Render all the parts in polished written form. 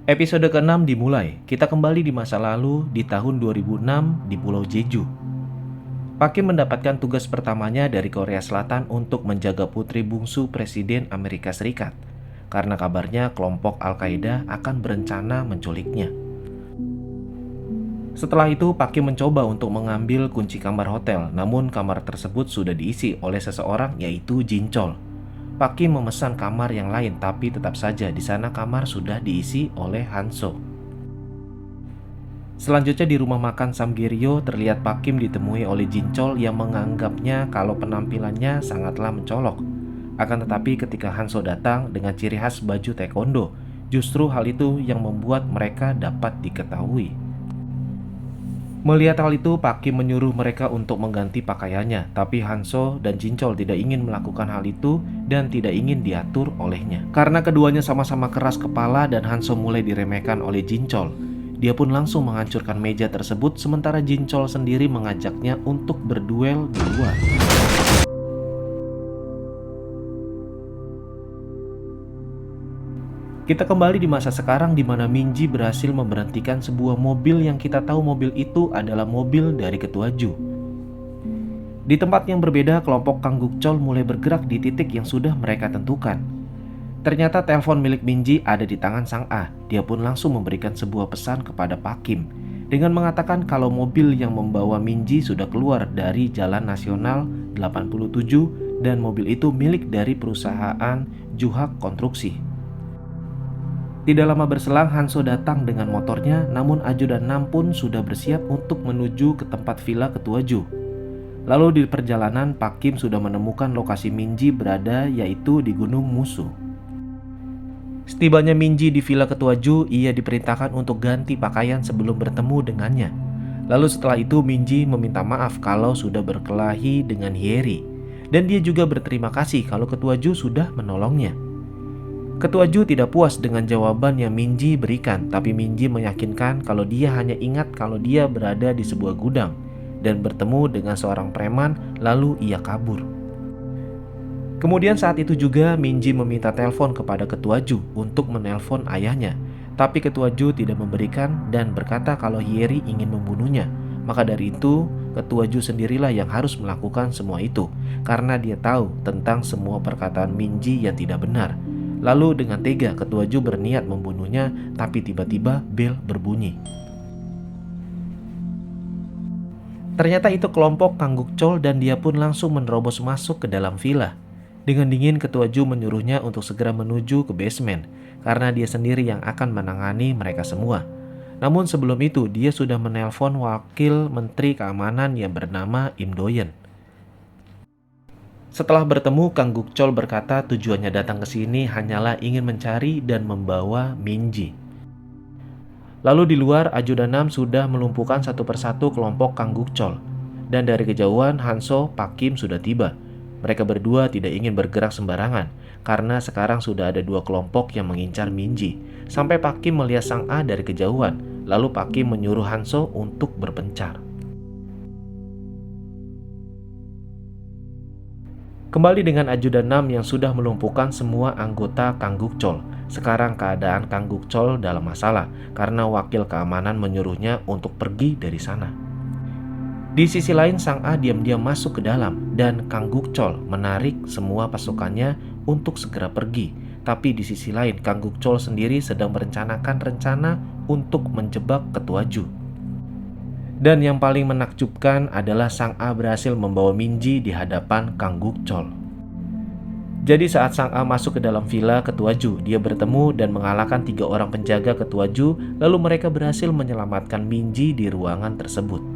Episode ke-6 dimulai. Kita kembali di masa lalu di tahun 2006 di Pulau Jeju. Pak Kim mendapatkan tugas pertamanya dari Korea Selatan untuk menjaga putri bungsu Presiden Amerika Serikat karena kabarnya kelompok Al-Qaeda akan berencana menculiknya. Setelah itu, Pak Kim mencoba untuk mengambil kunci kamar hotel, namun kamar tersebut sudah diisi oleh seseorang yaitu Jin Chol. Pak Kim memesan kamar yang lain, tapi tetap saja di sana kamar sudah diisi oleh Han So. Selanjutnya di rumah makan Samgyeopsal terlihat Pak Kim ditemui oleh Jin Chol yang menganggapnya kalau penampilannya sangatlah mencolok. Akan tetapi ketika Han So datang dengan ciri khas baju taekwondo, justru hal itu yang membuat mereka dapat diketahui. Melihat hal itu, Pak Kim menyuruh mereka untuk mengganti pakaiannya, tapi Han So dan Jin Chol tidak ingin melakukan hal itu dan tidak ingin diatur olehnya. Karena keduanya sama-sama keras kepala dan Han So mulai diremehkan oleh Jin Chol, dia pun langsung menghancurkan meja tersebut sementara Jin Chol sendiri mengajaknya untuk berduel di luar. Kita kembali di masa sekarang di mana Minji berhasil memberhentikan sebuah mobil yang kita tahu mobil itu adalah mobil dari Ketua Ju. Di tempat yang berbeda, kelompok Kangguk Chol mulai bergerak di titik yang sudah mereka tentukan. Ternyata telepon milik Minji ada di tangan Sang A. Dia pun langsung memberikan sebuah pesan kepada Pak Kim dengan mengatakan kalau mobil yang membawa Minji sudah keluar dari Jalan Nasional 87 dan mobil itu milik dari perusahaan Juhak Konstruksi. Tidak lama berselang, Han So datang dengan motornya, namun ajudan Nam pun sudah bersiap untuk menuju ke tempat villa Ketua Ju. Lalu di perjalanan, Pak Kim sudah menemukan lokasi Minji berada, yaitu di Gunung Musu. Setibanya Minji di villa Ketua Ju, ia diperintahkan untuk ganti pakaian sebelum bertemu dengannya. Lalu setelah itu Minji meminta maaf kalau sudah berkelahi dengan Hyeri, dan dia juga berterima kasih kalau Ketua Ju sudah menolongnya. Ketua Ju tidak puas dengan jawaban yang Minji berikan, tapi Minji meyakinkan kalau dia hanya ingat kalau dia berada di sebuah gudang dan bertemu dengan seorang preman, lalu ia kabur. Kemudian saat itu juga Minji meminta telepon kepada Ketua Ju untuk menelpon ayahnya, tapi Ketua Ju tidak memberikan dan berkata kalau Hyeri ingin membunuhnya. Maka dari itu, Ketua Ju sendirilah yang harus melakukan semua itu karena dia tahu tentang semua perkataan Minji yang tidak benar. Lalu dengan tega Ketua Ju berniat membunuhnya, tapi tiba-tiba bel berbunyi. Ternyata itu kelompok Kangguk Chol dan dia pun langsung menerobos masuk ke dalam villa. Dengan dingin Ketua Ju menyuruhnya untuk segera menuju ke basement karena dia sendiri yang akan menangani mereka semua. Namun sebelum itu dia sudah menelpon wakil Menteri Keamanan yang bernama Im Do-yeon. Setelah bertemu, Kangguk Chol berkata tujuannya datang ke sini hanyalah ingin mencari dan membawa Minji. Lalu di luar, ajudan Nam sudah melumpuhkan satu persatu kelompok Kangguk Chol. Dan dari kejauhan, Han So, Pak Kim sudah tiba. Mereka berdua tidak ingin bergerak sembarangan, karena sekarang sudah ada dua kelompok yang mengincar Minji. Sampai Pak Kim melihat Sang A dari kejauhan, lalu Pak Kim menyuruh Han So untuk berpencar. Kembali dengan ajudan Nam yang sudah melumpuhkan semua anggota Kangguk Chol. Sekarang keadaan Kangguk Chol dalam masalah karena wakil keamanan menyuruhnya untuk pergi dari sana. Di sisi lain, Sang A diam-diam masuk ke dalam dan Kangguk Chol menarik semua pasukannya untuk segera pergi. Tapi di sisi lain, Kangguk Chol sendiri sedang merencanakan rencana untuk menjebak Ketua Ju. Dan yang paling menakjubkan adalah Sang A berhasil membawa Minji di hadapan Kangguk Chol. Jadi saat Sang A masuk ke dalam villa Ketua Ju, dia bertemu dan mengalahkan 3 orang penjaga Ketua Ju, lalu mereka berhasil menyelamatkan Minji di ruangan tersebut.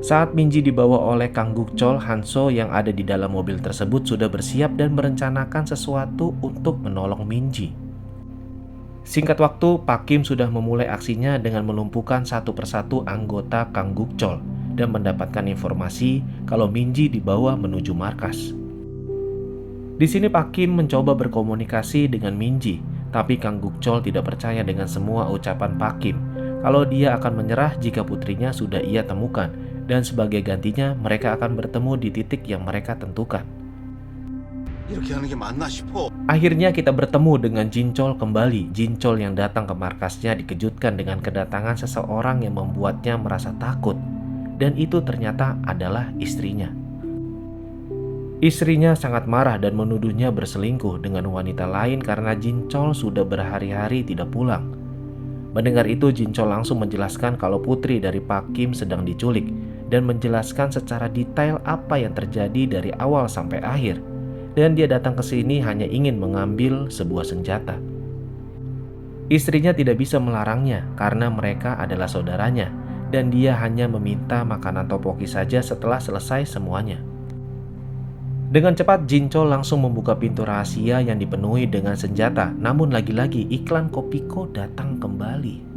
Saat Minji dibawa oleh Kangguk Chol, Han So yang ada di dalam mobil tersebut sudah bersiap dan merencanakan sesuatu untuk menolong Minji. Singkat waktu, Pak Kim sudah memulai aksinya dengan melumpuhkan satu persatu anggota Kangguk Chol dan mendapatkan informasi kalau Minji dibawa menuju markas. Di sini Pak Kim mencoba berkomunikasi dengan Minji, tapi Kangguk Chol tidak percaya dengan semua ucapan Pak Kim. kalau dia akan menyerah jika putrinya sudah ia temukan, dan sebagai gantinya mereka akan bertemu di titik yang mereka tentukan. 이렇게 하는 게 맞나 싶어. Akhirnya kita bertemu dengan Jinchol kembali. Jinchol yang datang ke markasnya dikejutkan dengan kedatangan seseorang yang membuatnya merasa takut, dan itu ternyata adalah istrinya. Istrinya sangat marah dan menuduhnya berselingkuh dengan wanita lain karena Jinchol sudah berhari-hari tidak pulang. Mendengar itu, Jinchol langsung menjelaskan kalau putri dari Pak Kim sedang diculik dan menjelaskan secara detail apa yang terjadi dari awal sampai akhir. Dan dia datang ke sini hanya ingin mengambil sebuah senjata. Istrinya tidak bisa melarangnya karena mereka adalah saudaranya, dan dia hanya meminta makanan topoki saja setelah selesai semuanya. Dengan cepat Jinchol langsung membuka pintu rahasia yang dipenuhi dengan senjata, namun lagi-lagi iklan Kopiko datang kembali.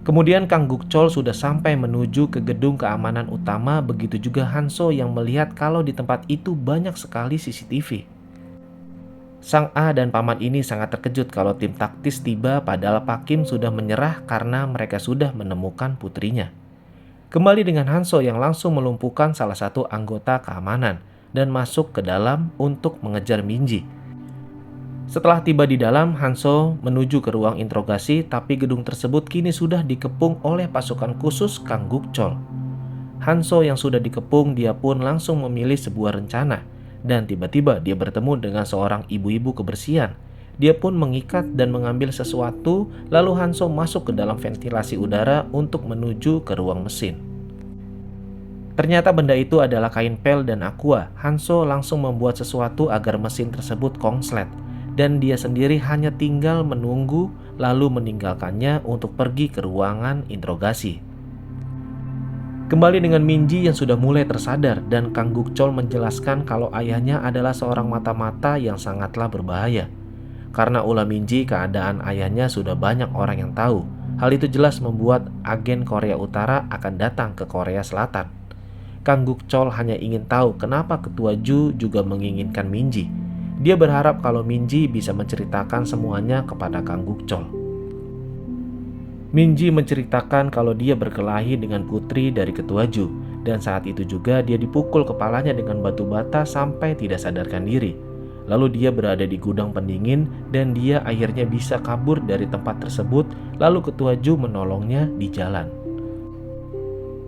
Kemudian Kang Gukchol sudah sampai menuju ke gedung keamanan utama, begitu juga Hanso yang melihat kalau di tempat itu banyak sekali CCTV. Sang A dan paman ini sangat terkejut kalau tim taktis tiba padahal Pak Kim sudah menyerah karena mereka sudah menemukan putrinya. Kembali dengan Hanso yang langsung melumpuhkan salah satu anggota keamanan dan masuk ke dalam untuk mengejar Minji. Setelah tiba di dalam, Hanso menuju ke ruang interogasi, tapi gedung tersebut kini sudah dikepung oleh pasukan khusus Kang Gukchol. Hanso yang sudah dikepung, dia pun langsung memilih sebuah rencana, dan tiba-tiba dia bertemu dengan seorang ibu-ibu kebersihan. Dia pun mengikat dan mengambil sesuatu, lalu Hanso masuk ke dalam ventilasi udara untuk menuju ke ruang mesin. Ternyata benda itu adalah kain pel dan aqua. Hanso langsung membuat sesuatu agar mesin tersebut konslet, dan dia sendiri hanya tinggal menunggu lalu meninggalkannya untuk pergi ke ruangan interogasi. Kembali dengan Minji yang sudah mulai tersadar, dan Kang Gukchol menjelaskan kalau ayahnya adalah seorang mata-mata yang sangatlah berbahaya. Karena ulah Minji, keadaan ayahnya sudah banyak orang yang tahu. Hal itu jelas membuat agen Korea Utara akan datang ke Korea Selatan. Kang Gukchol hanya ingin tahu kenapa Ketua Ju juga menginginkan Minji. Dia berharap kalau Minji bisa menceritakan semuanya kepada Kang Gukchol. Minji menceritakan kalau dia berkelahi dengan putri dari Ketua Ju, dan saat itu juga dia dipukul kepalanya dengan batu bata sampai tidak sadarkan diri. Lalu dia berada di gudang pendingin dan dia akhirnya bisa kabur dari tempat tersebut, lalu Ketua Ju menolongnya di jalan.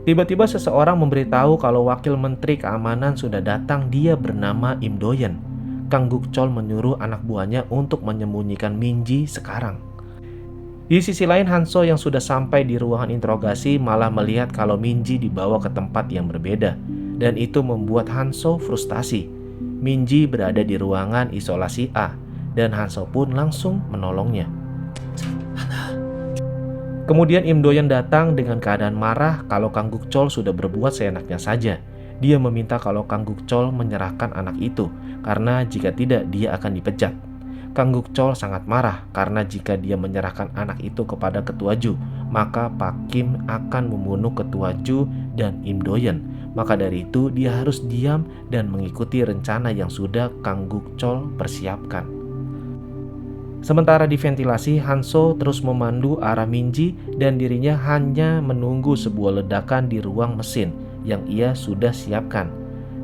Tiba-tiba seseorang memberitahu kalau Wakil Menteri Keamanan sudah datang, dia bernama Im Doyen. Kang Gukchol menyuruh anak buahnya untuk menyembunyikan Minji sekarang. Di sisi lain, Hanso yang sudah sampai di ruangan interogasi malah melihat kalau Minji dibawa ke tempat yang berbeda, dan itu membuat Hanso frustasi. Minji berada di ruangan isolasi A, dan Hanso pun langsung menolongnya. Kemudian Im Doyen datang dengan keadaan marah kalau Kang Gukchol sudah berbuat seenaknya saja. Dia meminta kalau Kang Gukchol menyerahkan anak itu, karena jika tidak dia akan dipecat. Kang Gukchol sangat marah karena jika dia menyerahkan anak itu kepada Ketua Ju, maka Pak Kim akan membunuh Ketua Ju dan Im Doyen. Maka dari itu dia harus diam dan mengikuti rencana yang sudah Kang Gukchol persiapkan. Sementara di ventilasi, Hanso terus memandu arah Minji dan dirinya hanya menunggu sebuah ledakan di ruang mesin yang ia sudah siapkan.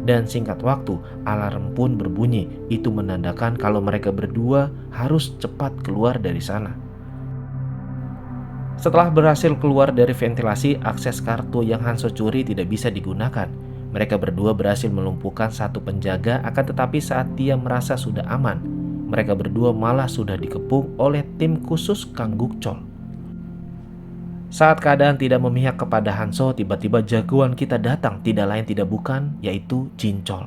Dan singkat waktu, alarm pun berbunyi. Itu menandakan kalau mereka berdua harus cepat keluar dari sana. Setelah berhasil keluar dari ventilasi, akses kartu yang Hanso curi tidak bisa digunakan. Mereka berdua berhasil melumpuhkan satu penjaga, akan tetapi saat dia merasa sudah aman, mereka berdua malah sudah dikepung oleh tim khusus Kang Gukchol. Saat keadaan tidak memihak kepada Hanso, tiba-tiba jagoan kita datang, tidak lain tidak bukan, yaitu Jinchol.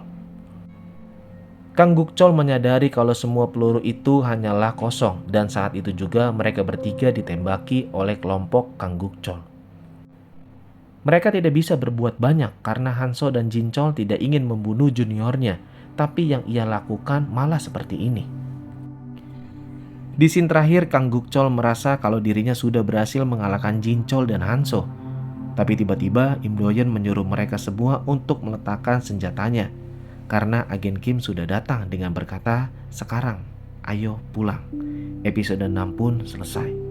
Kang Gukchol menyadari kalau semua peluru itu hanyalah kosong, dan saat itu juga mereka bertiga ditembaki oleh kelompok Kang Gukchol. Mereka tidak bisa berbuat banyak karena Hanso dan Jinchol tidak ingin membunuh juniornya, tapi yang ia lakukan malah seperti ini. Di scene terakhir, Kang Gukchol merasa kalau dirinya sudah berhasil mengalahkan Jinchol dan Hanso. Tapi tiba-tiba Im Doyen menyuruh mereka semua untuk meletakkan senjatanya, karena agen Kim sudah datang dengan berkata, "Sekarang, ayo pulang." Episode 6 pun selesai.